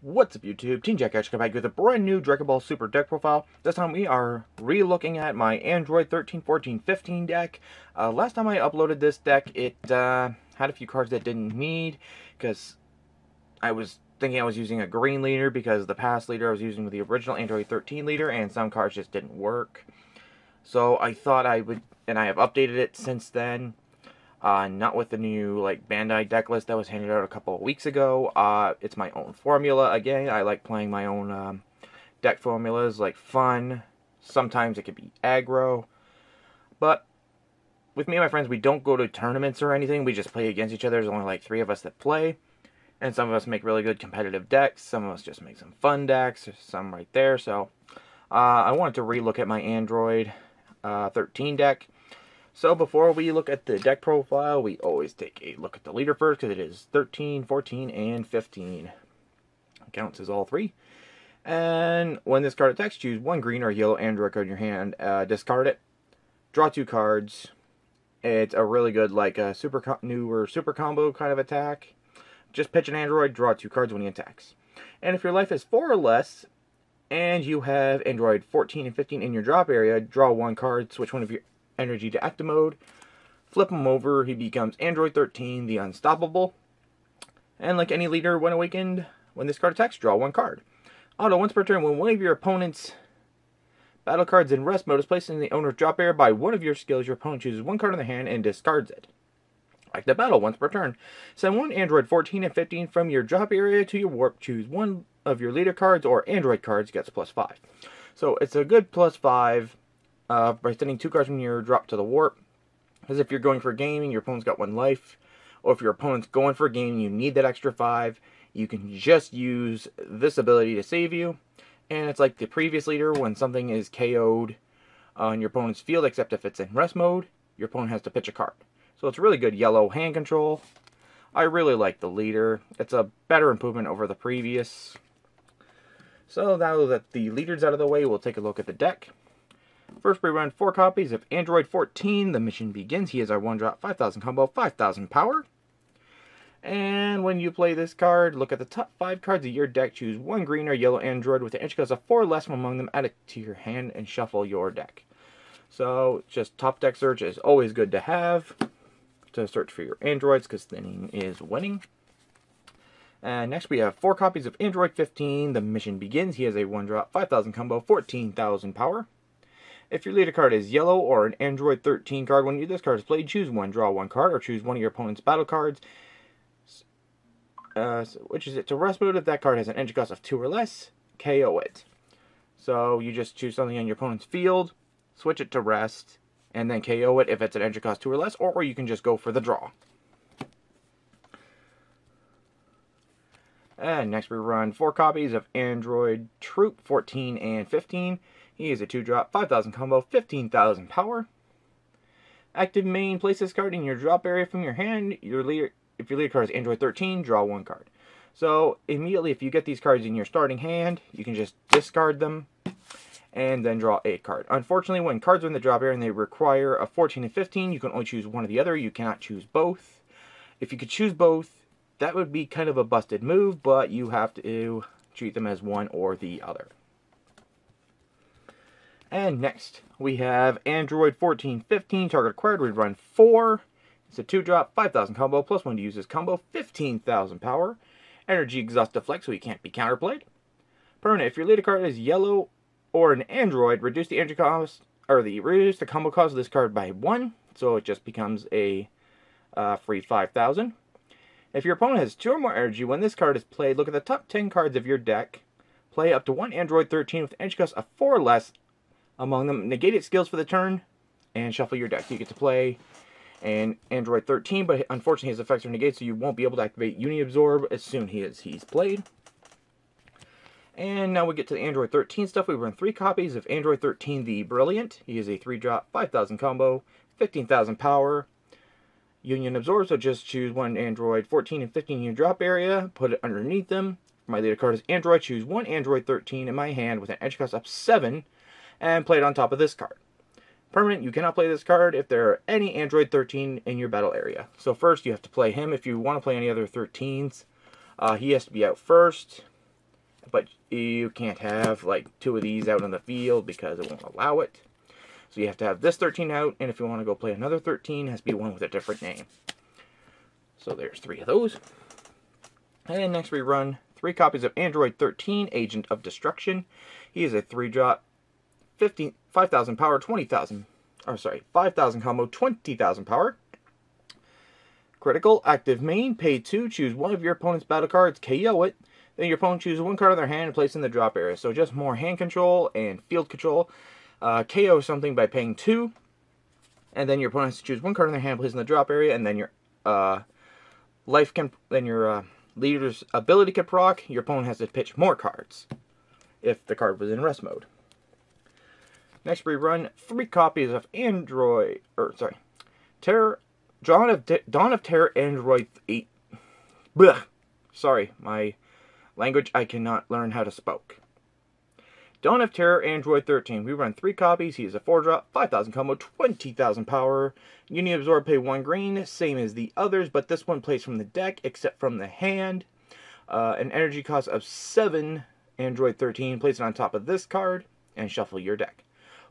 What's up YouTube, Team Jackassery come back with a brand new Dragon Ball Super deck profile. This time we are re-looking at my Android 13, 14, 15 deck. Last time I uploaded this deck, it had a few cards that didn't need, because I was thinking I was using a green leader, because the past leader I was using with the original Android 13 leader, and some cards just didn't work. So I thought I would, and I have updated it since then. Not with the new Bandai deck list that was handed out a couple of weeks ago. It's my own formula again. I like playing my own deck formulas, like fun. Sometimes it could be aggro. But with me and my friends, we don't go to tournaments or anything. We just play against each other. There's only like 3 of us that play. And some of us make really good competitive decks. Some of us just make some fun decks. There's some right there. So I wanted to re-look at my Android 13 deck. So before we look at the deck profile, we always take a look at the leader first, because it is 13, 14, and 15. It counts as all 3. And when this card attacks, choose 1 green or yellow Android card in your hand, discard it, draw 2 cards. It's a really good super combo kind of attack. Just pitch an Android, draw 2 cards when he attacks. And if your life is 4 or less, and you have Android 14 and 15 in your drop area, draw 1 card, switch one of your energy to active mode, flip him over, he becomes Android 13, the Unstoppable. And like any leader when awakened, when this card attacks, draw 1 card. Auto, once per turn, when one of your opponent's battle cards in rest mode is placed in the owner's drop area by one of your skills, your opponent chooses 1 card in their hand and discards it. Active battle, once per turn. Send 1 Android 14 and 15 from your drop area to your warp. Choose 1 of your leader cards or Android cards, gets +5. So it's a good +5. By sending 2 cards from your drop to the warp. As if you're going for gaming, your opponent's got 1 life. Or if your opponent's going for gaming, you need that extra 5. You can just use this ability to save you. And it's like the previous leader, when something is KO'd on your opponent's field, except if it's in rest mode, your opponent has to pitch a card. So it's really good yellow hand control. I really like the leader. It's a better improvement over the previous. So now that the leader's out of the way, we'll take a look at the deck. First, we run 4 copies of Android 14. The mission begins. He is our 1-drop, 5,000 combo, 5,000 power. And when you play this card, look at the top 5 cards of your deck. Choose 1 green or yellow Android with an edge cost of 4 or less from among them. Add it to your hand and shuffle your deck. So, just top deck search is always good to have to search for your Androids, because thinning is winning. And next, we have 4 copies of Android 15. The mission begins. He has a 1-drop, 5,000 combo, 14,000 power. If your leader card is yellow or an Android 13 card, when this card is played, choose 1, draw 1 card, or choose 1 of your opponent's battle cards, which is it to rest mode. If that card has an energy cost of 2 or less, KO it. So you just choose something on your opponent's field, switch it to rest, and then KO it if it's an energy cost 2 or less, or you can just go for the draw. And next we run 4 copies of Android Troop 14 and 15. He is a 2-drop, 5,000 combo, 15,000 power. Active main, place this card in your drop area from your hand. If your leader card is Android 13, draw 1 card. So immediately, if you get these cards in your starting hand, you can just discard them and then draw a card. Unfortunately, when cards are in the drop area and they require a 14 and 15, you can only choose one or the other. You cannot choose both. If you could choose both, that would be kind of a busted move, but you have to treat them as one or the other. And next, we have Android 14, 15, target acquired. We run 4. It's a 2-drop, 5,000 combo, +1 to use this combo, 15,000 power. Energy exhaust deflect, so he can't be counterplayed. Permanent, if your leader card is yellow or an Android, reduce the energy cost, or reduce the combo cost of this card by 1, so it just becomes a free 5,000. If your opponent has 2 or more energy, when this card is played, look at the top 10 cards of your deck. Play up to 1 Android 13 with an energy cost of 4 or less among them. Negate its skills for the turn and shuffle your deck. You get to play an Android 13, but unfortunately his effects are negated, so you won't be able to activate Uni-Absorb as soon as he's played. And now we get to the Android 13 stuff. We run 3 copies of Android 13 the Brilliant. He is a 3-drop, 5,000 combo, 15,000 power. Union Absorb, so just choose 1 Android 14 and 15 in your drop area, put it underneath them. My leader card is Android, choose 1 Android 13 in my hand with an edge cost of 7, and play it on top of this card. Permanent, you cannot play this card if there are any Android 13 in your battle area. So first you have to play him. If you want to play any other 13s, he has to be out first. but you can't have like 2 of these out on the field because it won't allow it. So you have to have this 13 out, and if you want to go play another 13, it has to be one with a different name. So there's 3 of those. And next we run 3 copies of Android 13, Agent of Destruction. He is a 3-drop, 5,000 power, 20,000, or sorry, 5,000 combo, 20,000 power. Critical, active main, pay 2, choose one of your opponent's battle cards, KO it. Then your opponent chooses one card on their hand and place it in the drop area. So just more hand control and field control. KO something by paying 2. And then your opponent has to choose one card on their hand, place in the drop area, and then your leader's ability can proc. Your opponent has to pitch more cards if the card was in rest mode. Next we run 3 copies of Dawn of Terror Android 8. Blech. Sorry, my language, I cannot learn how to spoke. Dawn of Terror Android 13. We run 3 copies. He is a 4-drop, 5,000 combo, 20,000 power. You need to absorb, pay 1 green, same as the others, but this one plays from the deck, except from the hand. An energy cost of 7, Android 13. Place it on top of this card, and shuffle your deck.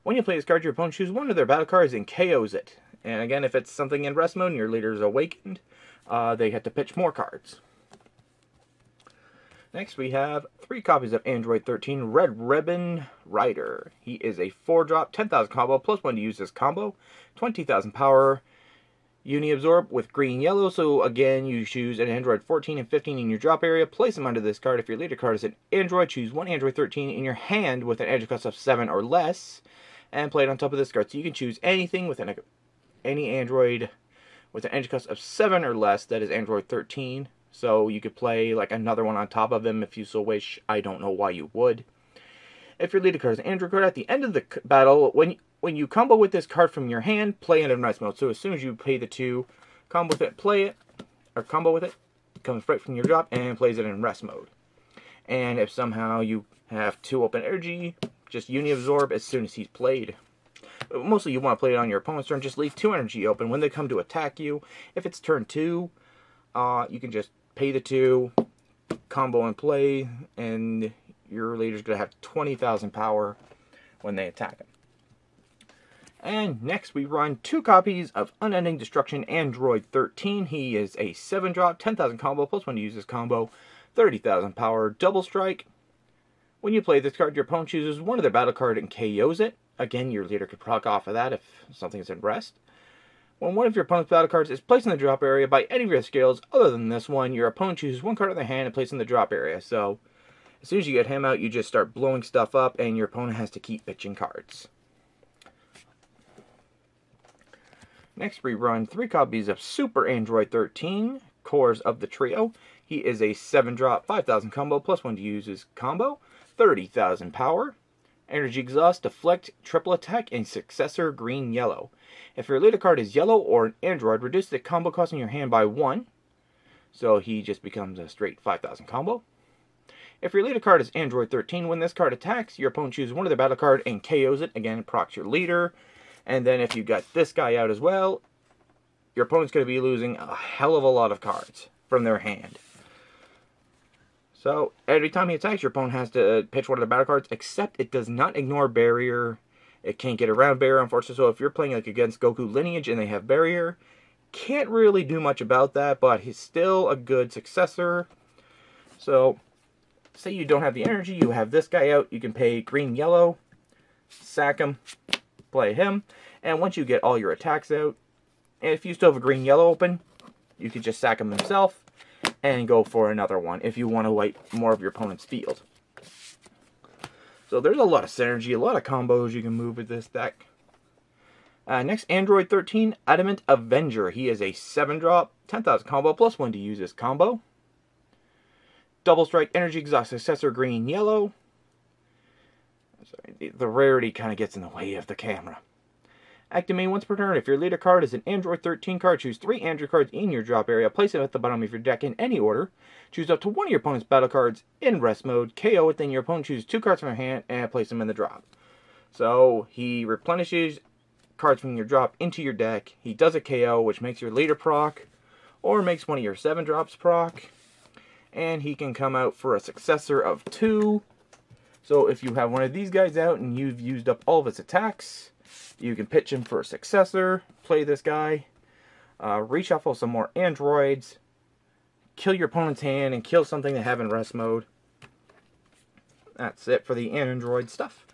When you play this card, your opponent chooses one of their battle cards and KOs it. And again, if it's something in rest mode and your leader is awakened, they have to pitch more cards. Next, we have 3 copies of Android 13 Red Ribbon Rider. He is a 4-drop, 10,000 combo, plus 1 to use this combo, 20,000 power. Uni-absorb with green-yellow, so again, you choose an Android 14 and 15 in your drop area, place them under this card. If your leader card is an Android, choose one Android 13 in your hand with an energy cost of 7 or less, and play it on top of this card. So you can choose anything with any Android with an energy cost of 7 or less that is Android 13. So you could play like another one on top of him if you so wish. I don't know why you would. If your leader card is an Android card, at the end of the battle, when you combo with this card from your hand, play it in rest mode. So as soon as you pay the 2, combo with it, play it, or combo with it, comes right from your drop and plays it in rest mode. And if somehow you have 2 open energy, just uni-absorb as soon as he's played. Mostly you want to play it on your opponent's turn. Just leave 2 energy open. When they come to attack you, if it's turn 2, you can just pay the 2, combo and play, and your leader's going to have 20,000 power when they attack him. And next we run 2 copies of Unending Destruction Android 13. He is a 7-drop, 10,000 combo, plus 1 to use this combo, 30,000 power, double strike. When you play this card, your opponent chooses one of their battle card and KOs it. Again, your leader could proc off of that if something is in rest. When one of your opponent's battle cards is placed in the drop area by any of your skills other than this one, your opponent chooses one card on their hand and places in the drop area. So, as soon as you get him out, you just start blowing stuff up, and your opponent has to keep pitching cards. Next, we run 3 copies of Super Android 13, Cores of the Trio. He is a 7-drop, 5,000 combo, plus 1 to use his combo, 30,000 power. Energy Exhaust, Deflect, Triple Attack, and Successor green-yellow. If your leader card is yellow or an Android, reduce the combo cost in your hand by 1. So he just becomes a straight 5,000 combo. If your leader card is Android 13, when this card attacks, your opponent chooses one of their battle card and KOs it. Again, procs your leader. And then if you got this guy out as well, your opponent's going to be losing a hell of a lot of cards from their hand. So, every time he attacks, your opponent has to pitch one of the battle cards, except it does not ignore barrier. It can't get around barrier, unfortunately. So, if you're playing like against Goku Lineage and they have barrier, can't really do much about that, but he's still a good successor. So, say you don't have the energy, you have this guy out, you can pay green-yellow, sack him, play him, and once you get all your attacks out, and if you still have a green-yellow open, you can just sack him himself, and go for another one if you want to wipe more of your opponent's field. So there's a lot of synergy, a lot of combos you can move with this deck. Next, Android 13, Adamant Avenger. He is a 7-drop, 10,000 combo, plus 1 to use this combo. Double Strike, Energy Exhaust, Successor green-yellow. Sorry, the rarity kind of gets in the way of the camera. Activate once per turn. If your leader card is an Android 13 card, choose 3 Android cards in your drop area, place them at the bottom of your deck in any order. Choose up to one of your opponent's battle cards in rest mode, KO it, then your opponent chooses 2 cards from your hand and place them in the drop. So he replenishes cards from your drop into your deck. He does a KO, which makes your leader proc, or makes one of your 7-drops proc. and he can come out for a successor of 2. So if you have one of these guys out and you've used up all of his attacks, you can pitch him for a successor, play this guy, reshuffle some more androids, kill your opponent's hand, and kill something they have in rest mode. That's it for the android stuff.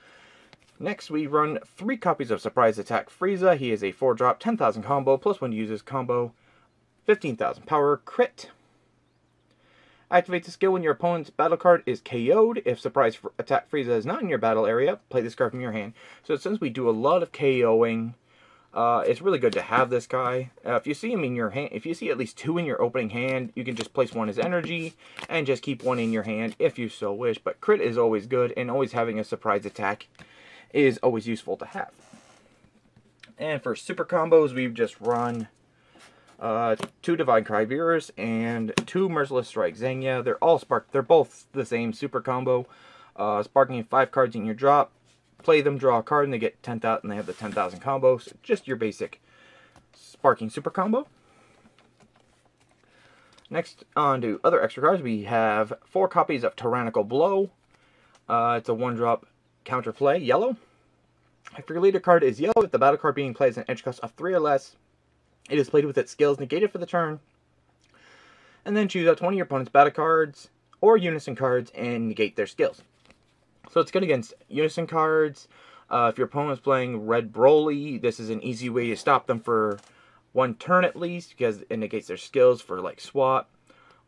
Next, we run 3 copies of Surprise Attack Frieza. He is a 4-drop, 10,000 combo, plus when you use his combo, 15,000 power, crit. Activate the skill when your opponent's battle card is KO'd. If Surprise Attack Frieza is not in your battle area, play this card from your hand. So since we do a lot of KOing, it's really good to have this guy. If you see him in your hand, if you see at least 2 in your opening hand, you can just place 1 as energy and just keep 1 in your hand if you so wish. But crit is always good, and always having a surprise attack is always useful to have. And for super combos, we've just run 2 Divine Cry Beerus and 2 Merciless Strike Zangya. They're all sparked. They're both the same super combo. Sparking 5 cards in your drop. Play them, draw a card, and they get 10,000. And they have the 10,000 combo. So just your basic sparking super combo. Next, on to other extra cards. We have 4 copies of Tyrannical Blow. It's a 1-drop counterplay, yellow. If your leader card is yellow, if the battle card being played is an edge cost of 3 or less, it is played with its skills negated for the turn. And then choose out 20 of your opponent's battle cards or unison cards and negate their skills. So it's good against unison cards. If your opponent's playing Red Broly, this is an easy way to stop them for 1 turn at least, because it negates their skills for like swap.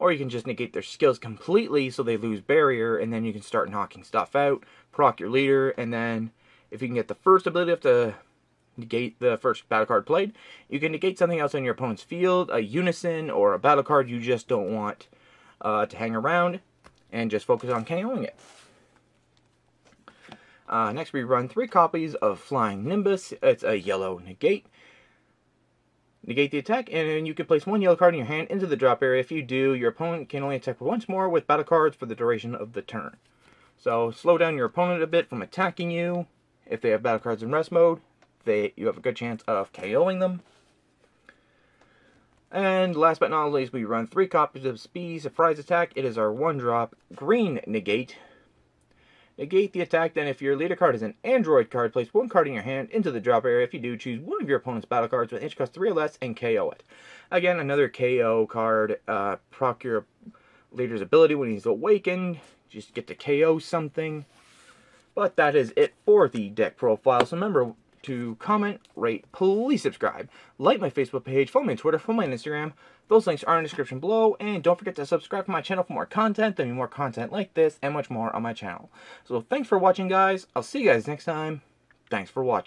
Or you can just negate their skills completely so they lose barrier, and then you can start knocking stuff out, proc your leader, and then if you can get the first ability to negate the first battle card played, you can negate something else on your opponent's field, a unison or a battle card you just don't want to hang around, and just focus on KOing it. Next, we run 3 copies of Flying Nimbus. It's a yellow negate. Negate the attack, and then you can place 1 yellow card in your hand into the drop area. If you do, your opponent can only attack once more with battle cards for the duration of the turn. So slow down your opponent a bit from attacking you. If they have battle cards in rest mode, you have a good chance of KOing them. And last but not least, we run 3 copies of Speed Surprise Attack. It is our 1-drop green negate. Negate the attack, then if your leader card is an android card, place 1 card in your hand into the drop area. If you do, choose 1 of your opponent's battle cards with edge cost 3 or less and KO it. Again, another KO card. Proc your leader's ability when he's awakened. Just get to KO something. But that is it for the deck profile. So remember to comment, rate, please subscribe. Like my Facebook page, follow me on Twitter, follow me on Instagram. Those links are in the description below. And don't forget to subscribe to my channel for more content. There'll be more content like this and much more on my channel. So thanks for watching, guys. I'll see you guys next time. Thanks for watching.